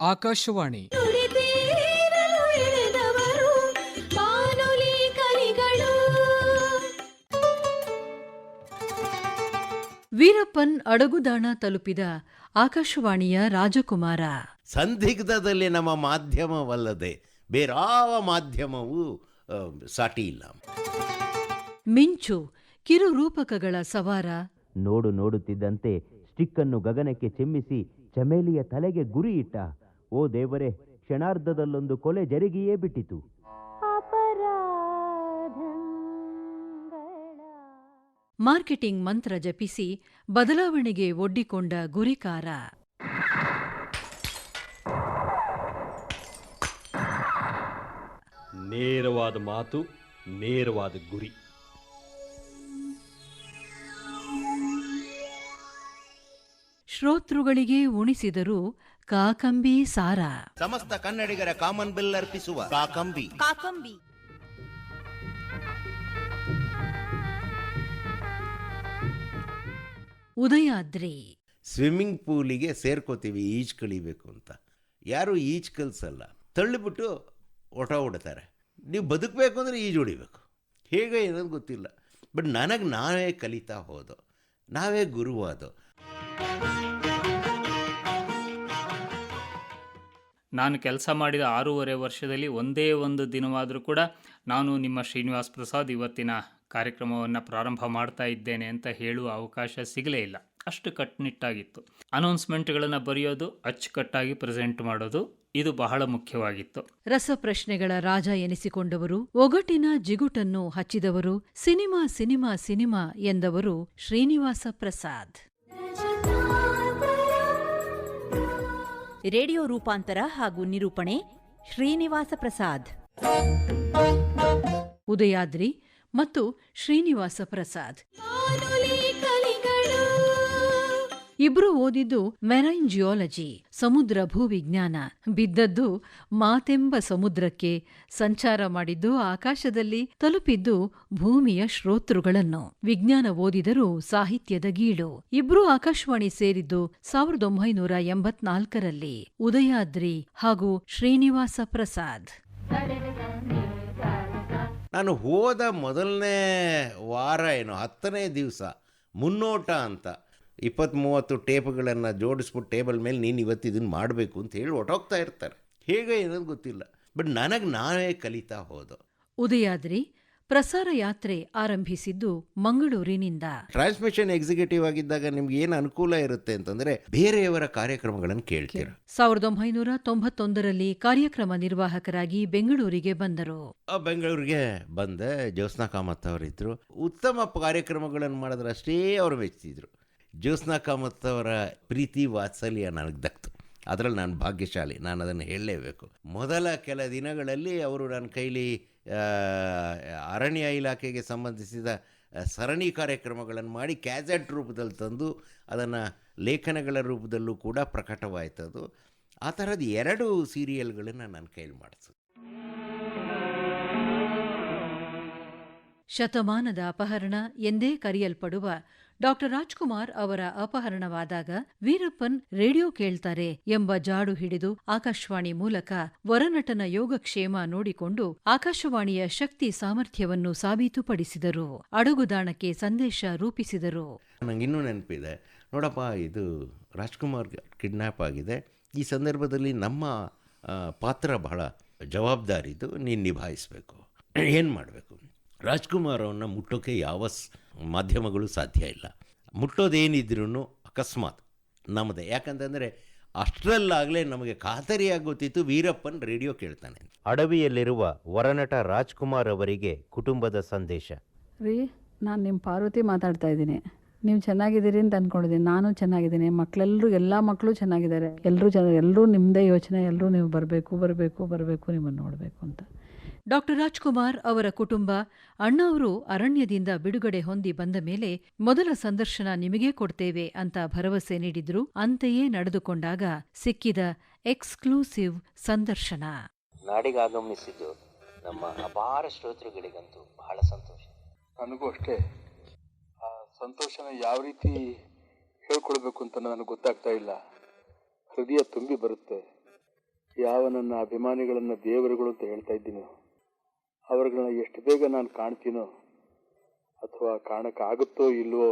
ಆಕಾಶವಾಣಿ. ವೀರಪ್ಪನ್ ಅಡಗುದಾಣ ತಲುಪಿದ ಆಕಾಶವಾಣಿಯ ರಾಜಕುಮಾರ. ಸಂದಿಗ್ಧದಲ್ಲಿ ನಮ್ಮ ಮಾಧ್ಯಮವಲ್ಲದೆ ಬೇರಾವ ಮಾಧ್ಯಮವೂ ಸಾಟಿ ಇಲ್ಲ. ಮಿಂಚು ಕಿರು ರೂಪಕಗಳ ಸವಾರ. ನೋಡುತ್ತಿದ್ದಂತೆ ಸ್ಟಿಕ್ಕನ್ನು ಗಗನಕ್ಕೆ ಚಿಮ್ಮಿಸಿ ಚಮೇಲಿಯ ತಲೆಗೆ ಗುರಿ ಇಟ್ಟ. ಓ ದೇವರೇ, ಕ್ಷಣಾರ್ಧದಲ್ಲೊಂದು ಕೊಲೆ ಜರುಗಿಯೇ ಬಿಟ್ಟಿತು. ಮಾರ್ಕೆಟಿಂಗ್ ಮಂತ್ರ ಜಪಿಸಿ ಬದಲಾವಣೆಗೆ ಒಡ್ಡಿಕೊಂಡ ಗುರಿಕಾರ. ನೇರವಾದ ಮಾತು, ನೇರವಾದ ಗುರಿ. ಶ್ರೋತೃಗಳಿಗೆ ಉಣಿಸಿದರು ಕಾಕಂಬಿ ಸಾರ. ಸಮಸ್ತ ಕನ್ನಡಿಗರ ಕಾಮನ್ ಬಿಲ್ ಅರ್ಪಿಸುವ ಕಾಕಂಬಿ. ಉದಯಾದ್ರಿ. ಸ್ವಿಮ್ಮಿಂಗ್ ಪೂಲಿಗೆ ಸೇರ್ಕೋತೀವಿ ಈಜು ಕಲಿಬೇಕು ಅಂತ. ಯಾರು ಈಜು ಕಲಿಸಲ್ಲ, ತಳ್ಳಿಬಿಟ್ಟು ಹೊಡ್ತಾರೆ. ನೀವು ಬದುಕಬೇಕು ಅಂದರೆ ಈಜು ಹೊಡಿಬೇಕು. ಹೇಗೆ ಏನದು ಗೊತ್ತಿಲ್ಲ. ಬಟ್ ನನಗೆ ನಾವೇ ಕಲಿತಾ ಹೋದೋ, ನಾವೇ ಗುರುವಾದೋ. ನಾನು ಕೆಲಸ ಮಾಡಿದ 6.5 ವರ್ಷದಲ್ಲಿ ಒಂದೇ ಒಂದು ದಿನವಾದರೂ ಕೂಡ ನಾನು ನಿಮ್ಮ ಶ್ರೀನಿವಾಸ್ ಪ್ರಸಾದ್ ಇವತ್ತಿನ ಕಾರ್ಯಕ್ರಮವನ್ನು ಪ್ರಾರಂಭ ಮಾಡ್ತಾ ಇದ್ದೇನೆ ಅಂತ ಹೇಳುವ ಅವಕಾಶ ಸಿಗಲೇ ಇಲ್ಲ. ಅಷ್ಟು ಕಟ್ಟುನಿಟ್ಟಾಗಿತ್ತು. ಅನೌನ್ಸ್ಮೆಂಟ್ಗಳನ್ನು ಬರೆಯೋದು, ಅಚ್ಚುಕಟ್ಟಾಗಿ ಪ್ರೆಸೆಂಟ್ ಮಾಡೋದು, ಇದು ಬಹಳ ಮುಖ್ಯವಾಗಿತ್ತು. ರಸಪ್ರಶ್ನೆಗಳ ರಾಜ ಎನಿಸಿಕೊಂಡವರು, ಒಗಟಿನ ಜಿಗುಟನ್ನು ಹಚ್ಚಿದವರು, ಸಿನಿಮಾ ಸಿನಿಮಾ ಸಿನಿಮಾ ಎಂದವರು ಶ್ರೀನಿವಾಸ ಪ್ರಸಾದ್. ರೇಡಿಯೋ ರೂಪಾಂತರ ಹಾಗೂ ನಿರೂಪಣೆ ಶ್ರೀನಿವಾಸ ಪ್ರಸಾದ್. ಉದಯಾದ್ರಿ ಮತ್ತು ಶ್ರೀನಿವಾಸ ಪ್ರಸಾದ್ ಇಬ್ರು ಓದಿದ್ದು ಮೆರೈನ್ ಜಿಯಾಲಜಿ, ಸಮುದ್ರ ಭೂವಿಜ್ಞಾನ. ಬಿದ್ದದ್ದು ಮಾತೆಂಬ ಸಮುದ್ರಕ್ಕೆ, ಸಂಚಾರ ಮಾಡಿದ್ದು ಆಕಾಶದಲ್ಲಿ, ತಲುಪಿದ್ದು ಭೂಮಿಯ ಶ್ರೋತೃಗಳನ್ನು. ವಿಜ್ಞಾನ ಓದಿದರೂ ಸಾಹಿತ್ಯದ ಗೀಳು. ಇಬ್ರು ಆಕಾಶವಾಣಿ ಸೇರಿದ್ದು 1984ರಲ್ಲಿ. ಉದಯಾದ್ರಿ ಹಾಗೂ ಶ್ರೀನಿವಾಸ ಪ್ರಸಾದ್. ನಾನು ಹೋದ ಮೊದಲನೇ ವಾರ 10ನೇ ದಿವಸ ಮುನ್ನೋಟ ಅಂತ 20-30 ಟೇಪ್ಗಳನ್ನು ಜೋಡಿಸ್ಬಿಟ್ಟು ಟೇಬಲ್ ಮೇಲೆ ನೀನು ಇವತ್ತು ಇದನ್ನು ಮಾಡಬೇಕು ಅಂತ ಹೇಳಿ ಹೊಟ್ಟೋಗ್ತಾ ಇರ್ತಾರೆ. ಹೇಗೆ ಏನದು ಗೊತ್ತಿಲ್ಲ. ಬಟ್ ನನಗೆ ನಾವೇ ಕಲಿತಾ ಹೋದೋ. ಉದಯಾದ್ರಿ ಪ್ರಸಾರ ಯಾತ್ರೆ ಆರಂಭಿಸಿದ್ದು ಮಂಗಳೂರಿನಿಂದ. ಟ್ರಾನ್ಸ್ಮಿಷನ್ ಎಕ್ಸಿಕ್ಯೂಟಿವ್ ಆಗಿದ್ದಾಗ ನಿಮ್ಗೆ ಏನು ಅನುಕೂಲ ಇರುತ್ತೆ ಅಂತಂದರೆ ಬೇರೆಯವರ ಕಾರ್ಯಕ್ರಮಗಳನ್ನು ಕೇಳ್ತೀರ. 1991ರಲ್ಲಿ ಕಾರ್ಯಕ್ರಮ ನಿರ್ವಾಹಕರಾಗಿ ಬೆಂಗಳೂರಿಗೆ ಬಂದರು. ಬೆಂಗಳೂರಿಗೆ ಬಂದೆ. ಜ್ಯೋತ್ಸ್ನಾ ಕಾಮತ್ ಅವರಿದ್ದರು. ಉತ್ತಮ ಕಾರ್ಯಕ್ರಮಗಳನ್ನು ಮಾಡಿದ್ರೆ ಅಷ್ಟೇ ಅವರು ಮೆಚ್ಚಿದ್ರು. ಜ್ಯೋತ್ಸ್ನಾ ಕಾಮತ್ ಅವರ ಪ್ರೀತಿ ವಾತ್ಸಲ್ಯ ನನಗೆ ದಕ್ತು. ಅದರಲ್ಲಿ ನಾನು ಭಾಗ್ಯಶಾಲಿ, ನಾನು ಅದನ್ನು ಹೇಳಲೇಬೇಕು. ಮೊದಲ ಕೆಲ ದಿನಗಳಲ್ಲಿ ಅವರು ನನ್ನ ಕೈಲಿ ಅರಣ್ಯ ಇಲಾಖೆಗೆ ಸಂಬಂಧಿಸಿದ ಸರಣಿ ಕಾರ್ಯಕ್ರಮಗಳನ್ನು ಮಾಡಿ ಕ್ಯಾಸೆಟ್ ರೂಪದಲ್ಲಿ ತಂದು ಅದನ್ನು ಲೇಖನಗಳ ರೂಪದಲ್ಲೂ ಕೂಡ ಪ್ರಕಟವಾಯ್ತದು. ಆ ಥರದ 2 ಸೀರಿಯಲ್ಗಳನ್ನು ನನ್ನ ಕೈಲಿ ಮಾಡಿಸು. ಶತಮಾನದ ಅಪಹರಣ ಎಂದೇ ಕರೆಯಲ್ಪಡುವ ಡಾ ರಾಜ್ಕುಮಾರ್ ಅವರ ಅಪಹರಣವಾದಾಗ ವೀರಪ್ಪನ್ ರೇಡಿಯೋ ಕೇಳ್ತಾರೆ ಎಂಬ ಜಾಡು ಹಿಡಿದು ಆಕಾಶವಾಣಿ ಮೂಲಕ ವರನಟನ ಯೋಗಕ್ಷೇಮ ನೋಡಿಕೊಂಡು ಆಕಾಶವಾಣಿಯ ಶಕ್ತಿ ಸಾಮರ್ಥ್ಯವನ್ನು ಸಾಬೀತುಪಡಿಸಿದರು. ಅಡುಗುದಾಣಕ್ಕೆ ಸಂದೇಶ ರೂಪಿಸಿದರು. ನನಗಿನ್ನೂ ನೆನಪಿದೆ. ನೋಡಪ್ಪ, ಇದು ರಾಜ್ಕುಮಾರ್ ಕಿಡ್ನ್ಯಾಪ್ ಆಗಿದೆ. ಈ ಸಂದರ್ಭದಲ್ಲಿ ನಮ್ಮ ಪಾತ್ರ ಬಹಳ ಜವಾಬ್ದಾರಿದು, ನೀನು ನಿಭಾಯಿಸಬೇಕು. ಏನು ಮಾಡಬೇಕು? ರಾಜ್ಕುಮಾರ್ ಅವನ್ನ ಮುಟ್ಟೋಕ್ಕೆ ಯಾವ ಮಾಧ್ಯಮಗಳು ಸಾಧ್ಯ ಇಲ್ಲ. ಮುಟ್ಟೋದೇನಿದ್ರೂ ಅಕಸ್ಮಾತ್ ನಮ್ಮದೇ. ಯಾಕಂತಂದರೆ ಅಷ್ಟರಲ್ಲಾಗಲೇ ನಮಗೆ ಖಾತರಿಯಾಗಿ ಗೊತ್ತಿತ್ತು ವೀರಪ್ಪನ್ ರೇಡಿಯೋ ಕೇಳ್ತಾನೆ. ಅಡವಿಯಲ್ಲಿರುವ ವರನಟ ರಾಜ್ಕುಮಾರ್ ಅವರಿಗೆ ಕುಟುಂಬದ ಸಂದೇಶ. ರೀ, ನಾನು ನಿಮ್ಮ ಪಾರ್ವತಿ ಮಾತಾಡ್ತಾ ಇದ್ದೀನಿ. ನೀವು ಚೆನ್ನಾಗಿದ್ದೀರಿ ಅಂತ ಅಂದ್ಕೊಂಡಿದ್ದೀನಿ. ನಾನು ಚೆನ್ನಾಗಿದ್ದೀನಿ. ಮಕ್ಕಳೆಲ್ಲರೂ, ಎಲ್ಲ ಮಕ್ಕಳು ಚೆನ್ನಾಗಿದ್ದಾರೆ. ಎಲ್ಲರೂ ನಿಮ್ಮದೇ ಯೋಚನೆ. ಎಲ್ಲರೂ ನೀವು ಬರಬೇಕು ನಿಮ್ಮನ್ನು ನೋಡಬೇಕು ಅಂತ. ಡಾ ರಾಜ್ಕುಮಾರ್ ಅವರ ಕುಟುಂಬ, ಅಣ್ಣಾವರು ಅರಣ್ಯದಿಂದ ಬಿಡುಗಡೆ ಹೊಂದಿ ಬಂದ ಮೇಲೆ ಮೊದಲ ಸಂದರ್ಶನ ನಿಮಗೇ ಕೊಡ್ತೇವೆ ಅಂತ ಭರವಸೆ ನೀಡಿದ್ರು. ಅಂತೆಯೇ ನಡೆದುಕೊಂಡಾಗ ಸಿಕ್ಕಿದ ಎಕ್ಸ್ಕ್ಲೂಸಿವ್ ಸಂದರ್ಶನ. ನಾಡಿಗಾಗಮಿಸಿದ್ದು ನಮ್ಮ ಅಪಾರ ಶ್ರೋತೃಗಳಿಗಂತೂ ಬಹಳ ಸಂತೋಷ. ನನಗೂ ಅಷ್ಟೇ. ಆ ಸಂತೋಷನ ಯಾವ ರೀತಿ ಹೇಳ್ಕೊಳ್ಬೇಕು ಅಂತ ನನಗೆ ಗೊತ್ತಾಗ್ತಾ ಇಲ್ಲ. ಹೃದಯ ತುಂಬಿ ಬರುತ್ತೆ. ಯಾವ ನನ್ನ ಅಭಿಮಾನಿಗಳನ್ನು ದೇವರುಗಳು ಅಂತ ಹೇಳ್ತಾ ಇದ್ದೀನೋ ಅವ್ರಗಳನ್ನ ಎಷ್ಟು ಬೇಗ ನಾನು ಕಾಣ್ತೀನೋ ಅಥವಾ ಕಾಣಕ್ಕಾಗುತ್ತೋ ಇಲ್ವೋ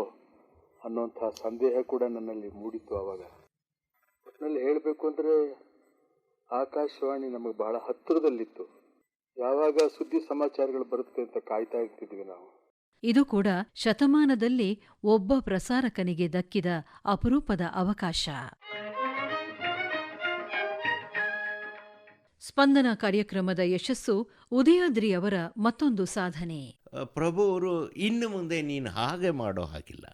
ಅನ್ನೋಂಥ ಸಂದೇಹ ಕೂಡ ನನ್ನಲ್ಲಿ ಮೂಡಿತ್ತು. ಆವಾಗ ಒಟ್ಟಿನಲ್ಲಿ ಹೇಳಬೇಕು ಅಂದರೆ ಆಕಾಶವಾಣಿ ನಮಗೆ ಬಹಳ ಹತ್ತಿರದಲ್ಲಿತ್ತು. ಯಾವಾಗ ಸುದ್ದಿ ಸಮಾಚಾರಗಳು ಬರುತ್ತೆ ಅಂತ ಕಾಯ್ತಾ ಇರ್ತಿದ್ವಿ ನಾವು. ಇದು ಕೂಡ ಶತಮಾನದಲ್ಲಿ ಒಬ್ಬ ಪ್ರಸಾರಕನಿಗೆ ದಕ್ಕಿದ ಅಪರೂಪದ ಅವಕಾಶ. ಸ್ಪಂದನ ಕಾರ್ಯಕ್ರಮದ ಯಶಸ್ಸು ಉದಯಾದ್ರಿ ಅವರ ಮತ್ತೊಂದು ಸಾಧನೆ. ಪ್ರಭು ಅವರು ಇನ್ನು ಮುಂದೆ ನೀನು ಹಾಗೆ ಮಾಡೋ ಹಾಗಿಲ್ಲ,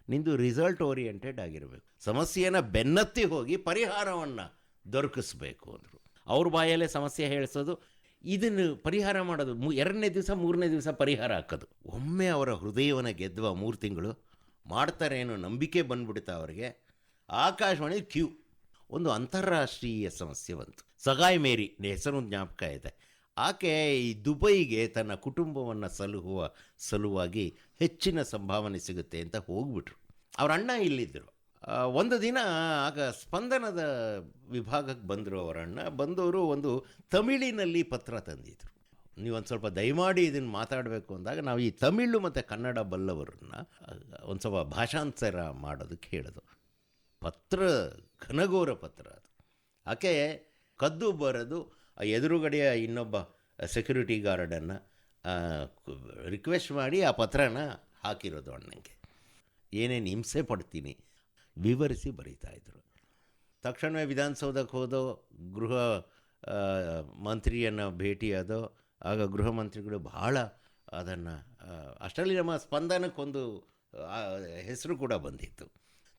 ನಿಂದು ರಿಸಲ್ಟ್ ಓರಿಯೆಂಟೆಡ್ ಆಗಿರಬೇಕು, ಸಮಸ್ಯೆಯನ್ನು ಬೆನ್ನತ್ತಿ ಹೋಗಿ ಪರಿಹಾರವನ್ನು ದೊರಕಿಸ್ಬೇಕು ಅಂದರು. ಅವ್ರ ಬಾಯಲ್ಲೇ ಸಮಸ್ಯೆ ಹೇಳಿಸೋದು, ಇದನ್ನು ಪರಿಹಾರ ಮಾಡೋದು, 2ನೇ ದಿವಸ 3ನೇ ದಿವಸ ಪರಿಹಾರ ಹಾಕೋದು. ಒಮ್ಮೆ ಅವರ ಹೃದಯವನ್ನು ಗೆದ್ದುವ 3 ತಿಂಗಳು ಮಾಡ್ತಾರೆ ಅನ್ನೋ ನಂಬಿಕೆ ಬಂದ್ಬಿಡುತ್ತೆ ಅವರಿಗೆ. ಆಕಾಶವಾಣಿ ಕ್ಯೂ ಒಂದು ಅಂತಾರಾಷ್ಟ್ರೀಯ ಸಮಸ್ಯೆ ಬಂತು. ಸಗಾಯ್ ಮೇರಿ ಹೆಸರು ಜ್ಞಾಪಕ ಇದೆ. ಆಕೆ ಈ ದುಬೈಗೆ ತನ್ನ ಕುಟುಂಬವನ್ನು ಸಲಹುವ ಸಲುವಾಗಿ ಹೆಚ್ಚಿನ ಸಂಭಾವನೆ ಸಿಗುತ್ತೆ ಅಂತ ಹೋಗ್ಬಿಟ್ರು. ಅವ್ರ ಅಣ್ಣ ಇಲ್ಲಿದ್ದರು. ಒಂದು ದಿನ ಆಗ ಸ್ಪಂದನದ ವಿಭಾಗಕ್ಕೆ ಬಂದರು ಅವರ ಅಣ್ಣ. ಬಂದವರು ಒಂದು ತಮಿಳಿನಲ್ಲಿ ಪತ್ರ ತಂದಿದ್ರು. ನೀವೊಂದು ಸ್ವಲ್ಪ ದಯಮಾಡಿ ಇದನ್ನು ಮಾತಾಡಬೇಕು ಅಂದಾಗ ನಾವು ಈ ತಮಿಳು ಮತ್ತು ಕನ್ನಡ ಬಲ್ಲವರನ್ನ ಒಂದು ಸ್ವಲ್ಪ ಭಾಷಾಂತರ ಮಾಡೋದಕ್ಕೆ ಹೇಳಿದ್ರು. ಪತ್ರ ಘನಘೋರ ಪತ್ರ ಅದು. ಆಕೆ ಕದ್ದು ಬರೋದು ಎದುರುಗಡೆಯ ಇನ್ನೊಬ್ಬ ಸೆಕ್ಯೂರಿಟಿ ಗಾರ್ಡನ್ನು ರಿಕ್ವೆಸ್ಟ್ ಮಾಡಿ ಆ ಪತ್ರನ ಹಾಕಿರೋದು ಅಣ್ಣಂಗೆ. ಏನೇನು ಹಿಂಸೆ ಪಡ್ತೀನಿ ವಿವರಿಸಿ ಬರೀತಾಯಿದ್ರು. ತಕ್ಷಣವೇ ವಿಧಾನಸೌಧಕ್ಕೆ ಹೋದೋ, ಗೃಹ ಮಂತ್ರಿಯನ್ನು ಭೇಟಿಯಾದೋ. ಆಗ ಗೃಹ ಮಂತ್ರಿಗಳು ಬಹಳ ಅದನ್ನು, ಅಷ್ಟರಲ್ಲಿ ನಮ್ಮ ಸ್ಪಂದನಕ್ಕೊಂದು ಹೆಸರು ಕೂಡ ಬಂದಿತ್ತು.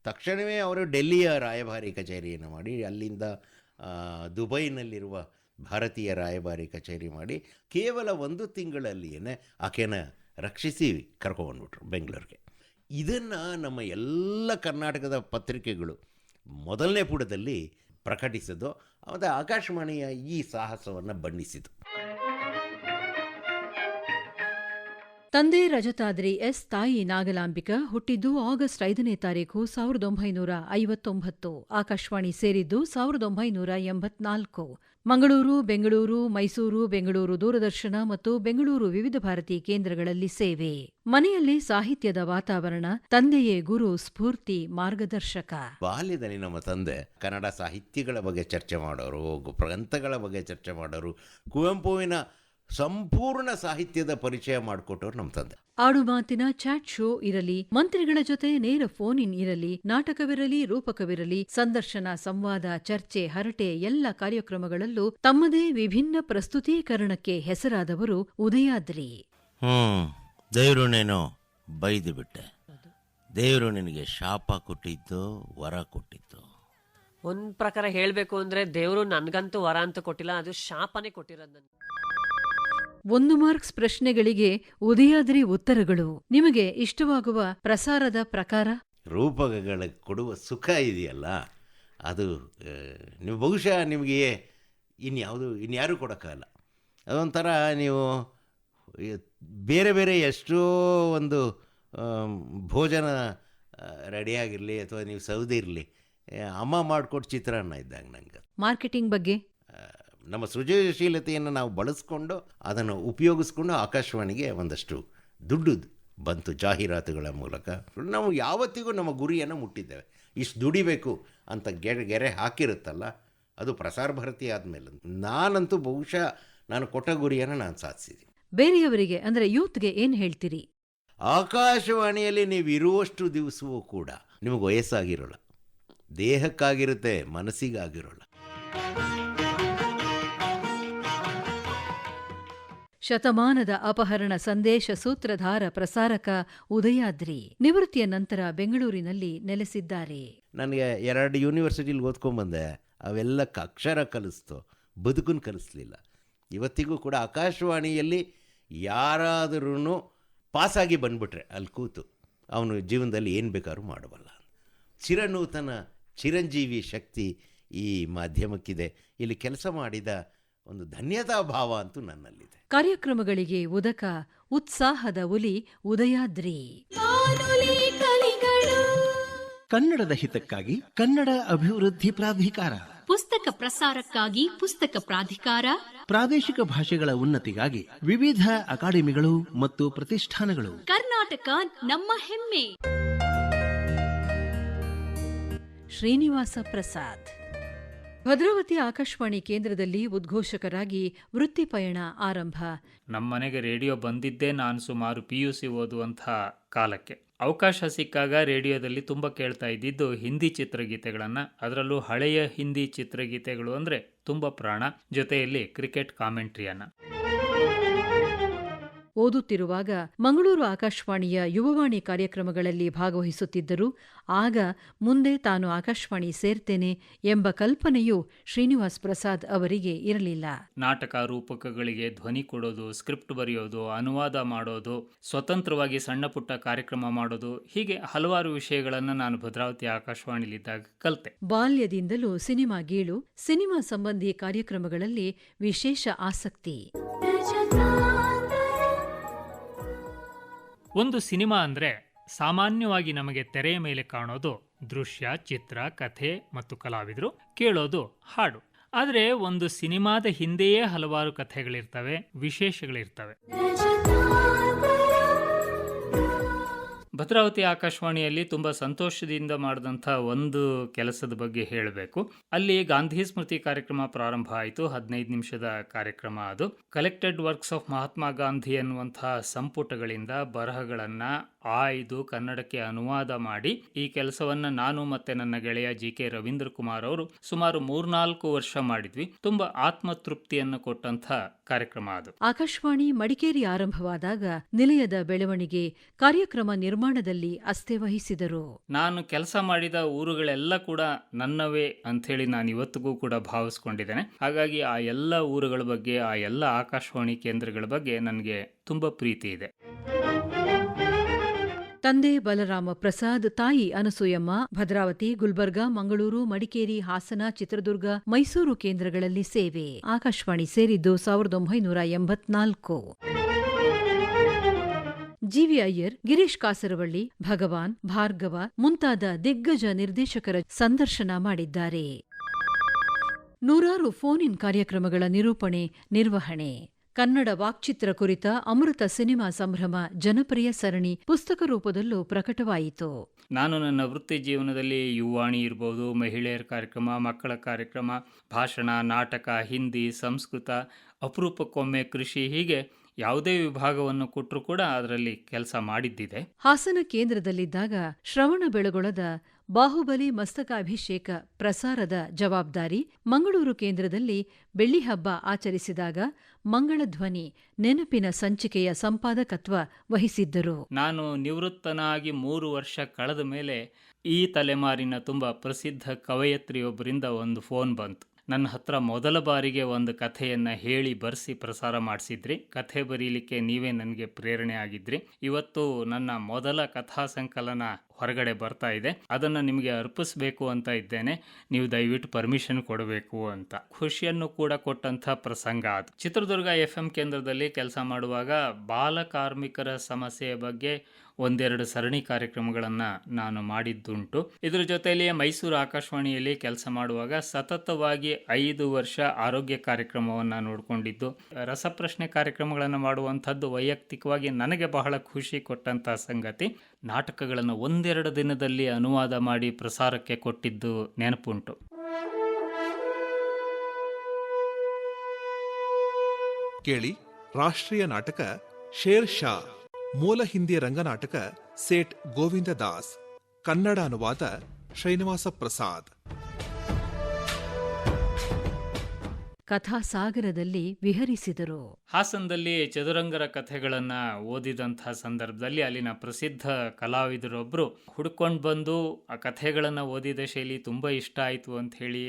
ತಕ್ಷಣವೇ ಅವರು ಡೆಲ್ಲಿಯ ರಾಯಭಾರಿ ಕಚೇರಿಯನ್ನು ಮಾಡಿ, ಅಲ್ಲಿಂದ ದುಬೈನಲ್ಲಿರುವ ಭಾರತೀಯ ರಾಯಭಾರಿ ಕಚೇರಿ ಮಾಡಿ ಕೇವಲ 1 ತಿಂಗಳಲ್ಲಿಯೇ ಆಕೆನ ರಕ್ಷಿಸಿ ಕರ್ಕೊಂಡ್ಬಂದ್ಬಿಟ್ರು ಬೆಂಗಳೂರಿಗೆ. ಇದನ್ನು ನಮ್ಮ ಎಲ್ಲ ಕರ್ನಾಟಕದ ಪತ್ರಿಕೆಗಳು ಮೊದಲನೇ ಪುಟದಲ್ಲಿ ಪ್ರಕಟಿಸಿದ್ದು. ಮತ್ತು ಆಕಾಶವಾಣಿಯ ಈ ಸಾಹಸವನ್ನು ಬಣ್ಣಿಸಿತು. ತಂದೆ ರಜತಾದ್ರಿ ಎಸ್, ತಾಯಿ ನಾಗಲಾಂಬಿಕಾ. ಹುಟ್ಟಿದ್ದು ಆಗಸ್ಟ್ 5ನೇ ತಾರೀಖು 1959. ಆಕಾಶವಾಣಿ ಸೇರಿದ್ದು 1984. ಮಂಗಳೂರು, ಬೆಂಗಳೂರು, ಮೈಸೂರು, ಬೆಂಗಳೂರು ದೂರದರ್ಶನ ಮತ್ತು ಬೆಂಗಳೂರು ವಿವಿಧ ಭಾರತಿ ಕೇಂದ್ರಗಳಲ್ಲಿ ಸೇವೆ. ಮನೆಯಲ್ಲಿ ಸಾಹಿತ್ಯದ ವಾತಾವರಣ. ತಂದೆಯೇ ಗುರು, ಸ್ಫೂರ್ತಿ, ಮಾರ್ಗದರ್ಶಕ. ಬಾಲ್ಯದಲ್ಲಿ ನಮ್ಮ ತಂದೆ ಕನ್ನಡ ಸಾಹಿತ್ಯಗಳ ಬಗ್ಗೆ ಚರ್ಚೆ ಮಾಡೋರು, ಗ್ರಂಥಗಳ ಬಗ್ಗೆ ಚರ್ಚೆ ಮಾಡೋರು, ಕುವೆಂಪುವಿನ ಸಂಪೂರ್ಣ ಸಾಹಿತ್ಯದ ಪರಿಚಯ ಮಾಡಿಕೊಟ್ಟವ್ರು ನಮ್ಮ ತಂದೆ. ಆಡುಮಾತಿನ ಚಾಟ್ ಶೋ ಇರಲಿ, ಮಂತ್ರಿಗಳ ಜೊತೆ ನೇರ ಫೋನ್ ಇನ್ ಇರಲಿ, ನಾಟಕವಿರಲಿ, ರೂಪಕವಿರಲಿ, ಸಂದರ್ಶನ, ಸಂವಾದ, ಚರ್ಚೆ, ಹರಟೆ ಎಲ್ಲ ಕಾರ್ಯಕ್ರಮಗಳಲ್ಲೂ ತಮ್ಮದೇ ವಿಭಿನ್ನ ಪ್ರಸ್ತುತೀಕರಣಕ್ಕೆ ಹೆಸರಾದವರು ಉದಯಾದ್ರಿ. ದೇವರು ನೇನೋ ಬೈದು ಬಿಟ್ಟೆ, ದೇವರು ನಿನಗೆ ಶಾಪ ಕೊಟ್ಟಿದ್ದು, ವರ ಕೊಟ್ಟಿದ್ದು. ಒಂದ್ ಪ್ರಕಾರ ಹೇಳ್ಬೇಕು ಅಂದ್ರೆ ದೇವರು ನನ್ಗಂತೂ ವರ ಅಂತ ಕೊಟ್ಟಿಲ್ಲ, ಅದು ಶಾಪನೇ ಕೊಟ್ಟಿರೋದು. 1 ಮಾರ್ಕ್ಸ್ ಪ್ರಶ್ನೆಗಳಿಗೆ ಉದಯಾದ್ರಿ ಉತ್ತರಗಳು. ನಿಮಗೆ ಇಷ್ಟವಾಗುವ ಪ್ರಸಾರದ ಪ್ರಕಾರ? ರೂಪಕಗಳ ಕೊಡುವ ಸುಖ ಇದೆಯಲ್ಲ, ಅದು ನೀವು ಬಹುಶಃ ನಿಮಗೆ ಇನ್ಯಾರೂ ಕೊಡೋಕ್ಕಾಗಲ್ಲ. ಅದೊಂಥರ ನೀವು ಬೇರೆ ಬೇರೆ ಎಷ್ಟೋ ಒಂದು ಭೋಜನ ರೆಡಿಯಾಗಿರಲಿ ಅಥವಾ ನೀವು ಸೌದಿರಲಿ, ಅಮ್ಮ ಮಾಡಿಕೊಟ್ಟು ಚಿತ್ರಾನ್ನ ಇದ್ದಾಗ ನಂಗೆ. ಮಾರ್ಕೆಟಿಂಗ್ ಬಗ್ಗೆ? ನಮ್ಮ ಸೃಜನಶೀಲತೆಯನ್ನು ನಾವು ಬಳಸ್ಕೊಂಡು ಅದನ್ನು ಉಪಯೋಗಿಸ್ಕೊಂಡು ಆಕಾಶವಾಣಿಗೆ ಒಂದಷ್ಟು ದುಡ್ಡು ಬಂತು ಜಾಹೀರಾತುಗಳ ಮೂಲಕ. ನಾವು ಯಾವತ್ತಿಗೂ ನಮ್ಮ ಗುರಿಯನ್ನು ಮುಟ್ಟಿದ್ದೇವೆ. ಇಷ್ಟು ದುಡಿಬೇಕು ಅಂತ ಗೆರೆ ಹಾಕಿರುತ್ತಲ್ಲ, ಅದು ಪ್ರಸಾರ ಭಾರತಿ ಆದಮೇಲೆ ನಾನಂತೂ ಬಹುಶಃ ನಾನು ಕೊಟ್ಟ ಗುರಿಯನ್ನು ನಾನು ಸಾಧಿಸಿದ್ದೀನಿ. ಬೇರೆಯವರಿಗೆ ಅಂದರೆ ಯೂತ್ಗೆ ಏನು ಹೇಳ್ತೀರಿ? ಆಕಾಶವಾಣಿಯಲ್ಲಿ ನೀವು ಇರುವಷ್ಟು ದಿವಸವೂ ಕೂಡ ನಿಮಗೆ ವಯಸ್ಸಾಗಿರೋಲ್ಲ, ದೇಹಕ್ಕಾಗಿರುತ್ತೆ, ಮನಸ್ಸಿಗಾಗಿರೋಲ್ಲ. ಶತಮಾನದ ಅಪಹರಣ ಸಂದೇಶ ಸೂತ್ರಧಾರ ಪ್ರಸಾರಕ ಉದಯಾದ್ರಿ ನಿವೃತ್ತಿಯ ನಂತರ ಬೆಂಗಳೂರಿನಲ್ಲಿ ನೆಲೆಸಿದ್ದಾರೆ. ನನಗೆ 2 ಯೂನಿವರ್ಸಿಟಿಲಿ ಓದ್ಕೊಂಡ್ಬಂದೆ. ಅವೆಲ್ಲ ಅಕ್ಷರ ಕಲಿಸ್ತು, ಬದುಕನ್ನು ಕಲಿಸ್ಲಿಲ್ಲ. ಇವತ್ತಿಗೂ ಕೂಡ ಆಕಾಶವಾಣಿಯಲ್ಲಿ ಯಾರಾದರೂ ಪಾಸಾಗಿ ಬಂದ್ಬಿಟ್ರೆ ಅಲ್ಲಿ ಕೂತು ಅವನು ಜೀವನದಲ್ಲಿ ಏನು ಬೇಕಾದ್ರೂ ಮಾಡಬಲ್ಲ. ಚಿರನೂತನ ಚಿರಂಜೀವಿ ಶಕ್ತಿ ಈ ಮಾಧ್ಯಮಕ್ಕಿದೆ. ಇಲ್ಲಿ ಕೆಲಸ ಮಾಡಿದ ಒಂದು ಧನ್ಯತಾ ಭಾವ ಅಂತೂ ನನ್ನಲ್ಲಿದೆ. ಕಾರ್ಯಕ್ರಮಗಳಿಗೆ ಉದಕ, ಉತ್ಸಾಹದ ಒಲಿ ಉದಯಾದ್ರಿ. ಕನ್ನಡದ ಹಿತಕ್ಕಾಗಿ ಕನ್ನಡ ಅಭಿವೃದ್ಧಿ ಪ್ರಾಧಿಕಾರ ಪುಸ್ತಕ ಪ್ರಸಾರಕ್ಕಾಗಿ ಪುಸ್ತಕ ಪ್ರಾಧಿಕಾರ, ಪ್ರಾದೇಶಿಕ ಭಾಷೆಗಳ ಉನ್ನತಿಗಾಗಿ ವಿವಿಧ ಅಕಾಡೆಮಿಗಳು ಮತ್ತು ಪ್ರತಿಷ್ಠಾನಗಳು. ಕರ್ನಾಟಕ ನಮ್ಮ ಹೆಮ್ಮೆ. ಶ್ರೀನಿವಾಸ ಪ್ರಸಾದ್ ಭದ್ರಾವತಿ ಆಕಾಶವಾಣಿ ಕೇಂದ್ರದಲ್ಲಿ ಉದ್ಘೋಷಕರಾಗಿ ವೃತ್ತಿ ಪಯಣ ಆರಂಭ. ನಮ್ಮನೆಗೆ ರೇಡಿಯೋ ಬಂದಿದ್ದೇ ನಾನು ಸುಮಾರು PUC ಓದುವಂಥ ಕಾಲಕ್ಕೆ. ಅವಕಾಶ ಸಿಕ್ಕಾಗ ರೇಡಿಯೋದಲ್ಲಿ ತುಂಬ ಕೇಳ್ತಾ ಇದ್ದಿದ್ದು ಹಿಂದಿ ಚಿತ್ರಗೀತೆಗಳನ್ನು. ಅದರಲ್ಲೂ ಹಳೆಯ ಹಿಂದಿ ಚಿತ್ರಗೀತೆಗಳು ಅಂದರೆ ತುಂಬ ಪ್ರಾಣ, ಜೊತೆಯಲ್ಲಿ ಕ್ರಿಕೆಟ್ ಕಾಮೆಂಟ್ರಿಯನ್ನು. ಓದುತ್ತಿರುವಾಗ ಮಂಗಳೂರು ಆಕಾಶವಾಣಿಯ ಯುವವಾಣಿ ಕಾರ್ಯಕ್ರಮಗಳಲ್ಲಿ ಭಾಗವಹಿಸುತ್ತಿದ್ದರು. ಆಗ ಮುಂದೆ ತಾನು ಆಕಾಶವಾಣಿ ಸೇರ್ತೇನೆ ಎಂಬ ಕಲ್ಪನೆಯೂ ಶ್ರೀನಿವಾಸ್ ಪ್ರಸಾದ್ ಅವರಿಗೆ ಇರಲಿಲ್ಲ. ನಾಟಕ ರೂಪಕಗಳಿಗೆ ಧ್ವನಿ ಕೊಡೋದು, ಸ್ಕ್ರಿಪ್ಟ್ ಬರೆಯೋದು, ಅನುವಾದ ಮಾಡೋದು, ಸ್ವತಂತ್ರವಾಗಿ ಸಣ್ಣ ಪುಟ್ಟ ಕಾರ್ಯಕ್ರಮ ಮಾಡೋದು, ಹೀಗೆ ಹಲವಾರು ವಿಷಯಗಳನ್ನು ನಾನು ಭದ್ರಾವತಿ ಆಕಾಶವಾಣಿಲಿದ್ದಾಗ ಕಲಿತೆ. ಬಾಲ್ಯದಿಂದಲೂ ಸಿನಿಮಾ ಗೀಳು, ಸಿನಿಮಾ ಸಂಬಂಧಿ ಕಾರ್ಯಕ್ರಮಗಳಲ್ಲಿ ವಿಶೇಷ ಆಸಕ್ತಿ. ಒಂದು ಸಿನಿಮಾ ಅಂದರೆ ಸಾಮಾನ್ಯವಾಗಿ ನಮಗೆ ತೆರೆಯ ಮೇಲೆ ಕಾಣೋದು ದೃಶ್ಯ, ಚಿತ್ರ, ಕಥೆ ಮತ್ತು ಕಲಾವಿದರು, ಕೇಳೋದು ಹಾಡು. ಆದರೆ ಒಂದು ಸಿನಿಮಾದ ಹಿಂದೆಯೇ ಹಲವಾರು ಕಥೆಗಳಿರ್ತವೆ, ವಿಶೇಷಗಳಿರ್ತವೆ. ಭದ್ರಾವತಿ ಆಕಾಶವಾಣಿಯಲ್ಲಿ ತುಂಬ ಸಂತೋಷದಿಂದ ಮಾಡಿದಂಥ ಒಂದು ಕೆಲಸದ ಬಗ್ಗೆ ಹೇಳಬೇಕು. ಅಲ್ಲಿ ಗಾಂಧಿ ಸ್ಮೃತಿ ಕಾರ್ಯಕ್ರಮ ಪ್ರಾರಂಭ ಆಯಿತು. 15 ನಿಮಿಷದ ಕಾರ್ಯಕ್ರಮ. ಅದು collected works of Mahatma Gandhi ಅನ್ನುವಂಥ ಸಂಪುಟಗಳಿಂದ ಬರಹಗಳನ್ನು ಆಯ್ದು ಕನ್ನಡಕ್ಕೆ ಅನುವಾದ ಮಾಡಿ ಈ ಕೆಲಸವನ್ನು ನಾನು ಮತ್ತೆ ನನ್ನ ಗೆಳೆಯ GK ರವೀಂದ್ರ ಕುಮಾರ್ ಅವರು ಸುಮಾರು 3-4 ವರ್ಷ ಮಾಡಿದ್ವಿ. ತುಂಬ ಆತ್ಮತೃಪ್ತಿಯನ್ನು ಕೊಟ್ಟಂಥ ಕಾರ್ಯಕ್ರಮ ಅದು. ಆಕಾಶವಾಣಿ ಮಡಿಕೇರಿ ಆರಂಭವಾದಾಗ ನಿಲಯದ ಬೆಳವಣಿಗೆ, ಕಾರ್ಯಕ್ರಮ ನಿರ್ಮಾಣದಲ್ಲಿ ಅಸ್ತೆ ವಹಿಸಿದರು. ನಾನು ಕೆಲಸ ಮಾಡಿದ ಊರುಗಳೆಲ್ಲ ಕೂಡ ನನ್ನವೇ ಅಂಥೇಳಿ ನಾನು ಇವತ್ತಿಗೂ ಕೂಡ ಭಾವಿಸ್ಕೊಂಡಿದ್ದೇನೆ. ಹಾಗಾಗಿ ಆ ಎಲ್ಲ ಊರುಗಳ ಬಗ್ಗೆ, ಆ ಎಲ್ಲ ಆಕಾಶವಾಣಿ ಕೇಂದ್ರಗಳ ಬಗ್ಗೆ ನನಗೆ ತುಂಬ ಪ್ರೀತಿ ಇದೆ. ತಂದೆ ಬಲರಾಮ ಪ್ರಸಾದ್, ತಾಯಿ ಅನಸೂಯಮ್ಮ ಭದ್ರಾವತಿ, ಗುಲ್ಬರ್ಗಾ, ಮಂಗಳೂರು, ಮಡಿಕೇರಿ, ಹಾಸನ, ಚಿತ್ರದುರ್ಗ, ಮೈಸೂರು ಕೇಂದ್ರಗಳಲ್ಲಿ ಸೇವೆ. ಆಕಾಶವಾಣಿ ಸೇರಿದ್ದು 1984. ಜಿ.ವಿ. ಅಯ್ಯರ್, ಗಿರೀಶ್ ಕಾಸರವಳ್ಳಿ, ಭಗವಾನ್, ಭಾರ್ಗವ ಮುಂತಾದ ದಿಗ್ಗಜ ನಿರ್ದೇಶಕರ ಸಂದರ್ಶನ ಮಾಡಿದ್ದಾರೆ. ನೂರಾರು ಫೋನ್ ಇನ್ ಕಾರ್ಯಕ್ರಮಗಳ ನಿರೂಪಣೆ, ನಿರ್ವಹಣೆ. ಕನ್ನಡ ವಾಕ್ಚಿತ್ರ ಕುರಿತ ಅಮೃತ ಸಿನಿಮಾ ಸಂಭ್ರಮ ಜನಪ್ರಿಯ ಸರಣಿ ಪುಸ್ತಕ ರೂಪದಲ್ಲೂ ಪ್ರಕಟವಾಯಿತು. ನಾನು ನನ್ನ ವೃತ್ತಿ ಜೀವನದಲ್ಲಿ ಯುವಾಣಿ ಇರ್ಬೋದು, ಮಹಿಳೆಯರ ಕಾರ್ಯಕ್ರಮ, ಮಕ್ಕಳ ಕಾರ್ಯಕ್ರಮ, ಭಾಷಣ, ನಾಟಕ, ಹಿಂದಿ, ಸಂಸ್ಕೃತ, ಅಪರೂಪಕ್ಕೊಮ್ಮೆ ಕೃಷಿ, ಹೀಗೆ ಯಾವುದೇ ವಿಭಾಗವನ್ನು ಕೊಟ್ಟರೂ ಕೂಡ ಅದರಲ್ಲಿ ಕೆಲಸ ಮಾಡಿದ್ದಿದೆ. ಹಾಸನ ಕೇಂದ್ರದಲ್ಲಿದ್ದಾಗ ಶ್ರವಣ ಬೆಳಗೊಳದ ಬಾಹುಬಲಿ ಮಸ್ತಕಾಭಿಷೇಕ ಪ್ರಸಾರದ ಜವಾಬ್ದಾರಿ, ಮಂಗಳೂರು ಕೇಂದ್ರದಲ್ಲಿ ಬೆಳ್ಳಿಹಬ್ಬ ಆಚರಿಸಿದಾಗ ಮಂಗಳಧ್ವನಿ ನೆನಪಿನ ಸಂಚಿಕೆಯ ಸಂಪಾದಕತ್ವ ವಹಿಸಿದ್ದರು. ನಾನು ನಿವೃತ್ತನಾಗಿ 3 ವರ್ಷ ಕಳೆದ ಮೇಲೆ ಈ ತಲೆಮಾರಿನ ತುಂಬ ಪ್ರಸಿದ್ಧ ಕವಯತ್ರಿಯೊಬ್ಬರಿಂದ ಒಂದು ಫೋನ್ ಬಂತು. ನನ್ನ ಹತ್ರ ಮೊದಲ ಬಾರಿಗೆ ಒಂದು ಕಥೆಯನ್ನು ಹೇಳಿ ಬರೆಸಿ ಪ್ರಸಾರ ಮಾಡಿಸಿದ್ರಿ. ಕಥೆ ಬರೀಲಿಕ್ಕೆ ನೀವೇ ನನಗೆ ಪ್ರೇರಣೆ ಆಗಿದ್ರಿ. ಇವತ್ತು ನನ್ನ ಮೊದಲ ಕಥಾ ಸಂಕಲನ ಹೊರಗಡೆ ಬರ್ತಾ ಇದೆ. ಅದನ್ನು ನಿಮಗೆ ಅರ್ಪಿಸಬೇಕು ಅಂತ ಇದ್ದೇನೆ. ನೀವು ದಯವಿಟ್ಟು ಪರ್ಮಿಷನ್ ಕೊಡಬೇಕು ಅಂತ. ಖುಷಿಯನ್ನು ಕೂಡ ಕೊಟ್ಟಂಥ ಪ್ರಸಂಗ ಅದು. ಚಿತ್ರದುರ್ಗ FM ಕೇಂದ್ರದಲ್ಲಿ ಕೆಲಸ ಮಾಡುವಾಗ ಬಾಲ ಕಾರ್ಮಿಕರ ಸಮಸ್ಯೆಯ ಬಗ್ಗೆ 1-2 ಸರಣಿ ಕಾರ್ಯಕ್ರಮಗಳನ್ನು ನಾನು ಮಾಡಿದ್ದುಂಟು. ಇದರ ಜೊತೆಯಲ್ಲಿಯೇ ಮೈಸೂರು ಆಕಾಶವಾಣಿಯಲ್ಲಿ ಕೆಲಸ ಮಾಡುವಾಗ ಸತತವಾಗಿ 5 ವರ್ಷ ಆರೋಗ್ಯ ಕಾರ್ಯಕ್ರಮವನ್ನು ನೋಡಿಕೊಂಡಿದ್ದು, ರಸಪ್ರಶ್ನೆ ಕಾರ್ಯಕ್ರಮಗಳನ್ನು ಮಾಡುವಂಥದ್ದು ವೈಯಕ್ತಿಕವಾಗಿ ನನಗೆ ಬಹಳ ಖುಷಿ ಕೊಟ್ಟಂಥ ಸಂಗತಿ. ನಾಟಕಗಳನ್ನು 1-2 ದಿನದಲ್ಲಿ ಅನುವಾದ ಮಾಡಿ ಪ್ರಸಾರಕ್ಕೆ ಕೊಟ್ಟಿದ್ದು ನೆನಪುಂಟು. ಕೇಳಿ, ರಾಷ್ಟ್ರೀಯ ನಾಟಕ ಶೇರ್ ಶಾ, ಮೂಲ ಹಿಂದಿ ರಂಗನಾಟಕ ಸೇಠ್ ಗೋವಿಂದ ದಾಸ್, ಕನ್ನಡ ಅನುವಾದ ಶ್ರೀನಿವಾಸ ಪ್ರಸಾದ್. ಕಥಾಸಾಗರದಲ್ಲಿ ವಿಹರಿಸಿದರು. ಹಾಸನದಲ್ಲಿ ಚದುರಂಗರ ಕಥೆಗಳನ್ನು ಓದಿದಂಥ ಸಂದರ್ಭದಲ್ಲಿ ಅಲ್ಲಿನ ಪ್ರಸಿದ್ಧ ಕಲಾವಿದರೊಬ್ಬರು ಹುಡ್ಕೊಂಡು ಬಂದು ಆ ಕಥೆಗಳನ್ನು ಓದಿದ ಶೈಲಿ ತುಂಬ ಇಷ್ಟ ಆಯಿತು ಅಂತ ಹೇಳಿ,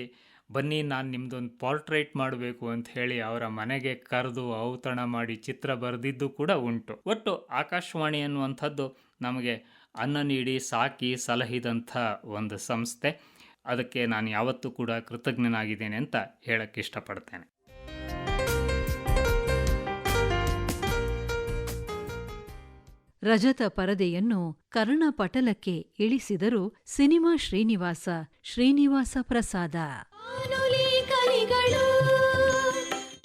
ಬನ್ನಿ ನಾನು ನಿಮ್ಮದೊಂದು ಪಾರ್ಟ್ರೇಟ್ ಮಾಡಬೇಕು ಅಂತ ಹೇಳಿ ಅವರ ಮನೆಗೆ ಕರೆದು ಔತಣ ಮಾಡಿ ಚಿತ್ರ ಬರೆದಿದ್ದು ಕೂಡ ಉಂಟು. ಒಟ್ಟು ಆಕಾಶವಾಣಿ ಅನ್ನುವಂಥದ್ದು ನಮಗೆ ಅನ್ನ ನೀಡಿ ಸಾಕಿ ಸಲಹಿದಂಥ ಒಂದು ಸಂಸ್ಥೆ. ಅದಕ್ಕೆ ನಾನು ಯಾವತ್ತೂ ಕೂಡ ಕೃತಜ್ಞನಾಗಿದ್ದೇನೆ ಅಂತ ಹೇಳಕ್ಕೆ ಇಷ್ಟಪಡ್ತೇನೆ. ರಜತ ಪರದೆಯನ್ನು ಕರ್ಣಪಟಲಕ್ಕೆ ಇಳಿಸಿದರು ಸಿನಿಮಾ ಶ್ರೀನಿವಾಸ ಪ್ರಸಾದ.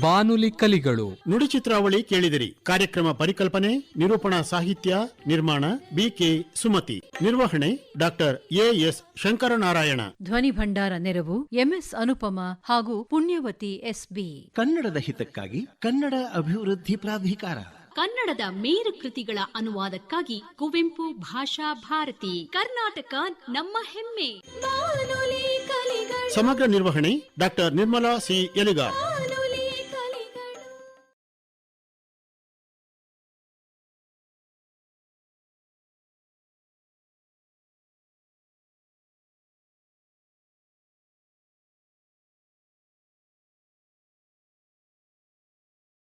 ಬಾನುಲಿ ಕಲಿಗಳು. ನುಡಿ ಚಿತ್ರಾವಳಿ ಕೇಳಿದಿರಿ. ಕಾರ್ಯಕ್ರಮ ಪರಿಕಲ್ಪನೆ, ನಿರೂಪಣಾ ಸಾಹಿತ್ಯ, ನಿರ್ಮಾಣ ಬಿಕೆ ಸುಮತಿ, ನಿರ್ವಹಣೆ ಡಾಕ್ಟರ್ ಎಎಸ್ ಶಂಕರನಾರಾಯಣ. ಧ್ವನಿ ಭಂಡಾರ ನೆರವು ಎಂಎಸ್ ಅನುಪಮ ಹಾಗೂ ಪುಣ್ಯವತಿ ಎಸ್ಬಿ. ಕನ್ನಡದ ಹಿತಕ್ಕಾಗಿ ಕನ್ನಡ ಅಭಿವೃದ್ಧಿ ಪ್ರಾಧಿಕಾರ. ಕನ್ನಡದ ಮೇರು ಕೃತಿಗಳ ಅನುವಾದಕ್ಕಾಗಿ ಕುವೆಂಪು ಭಾಷಾ ಭಾರತಿ. ಕರ್ನಾಟಕ ನಮ್ಮ ಹೆಮ್ಮೆ. ಸಮಗ್ರ ನಿರ್ವಹಣೆ ಡಾಕ್ಟರ್ ನಿರ್ಮಲಾ ಸಿ ಎಲಿಗಾರ್.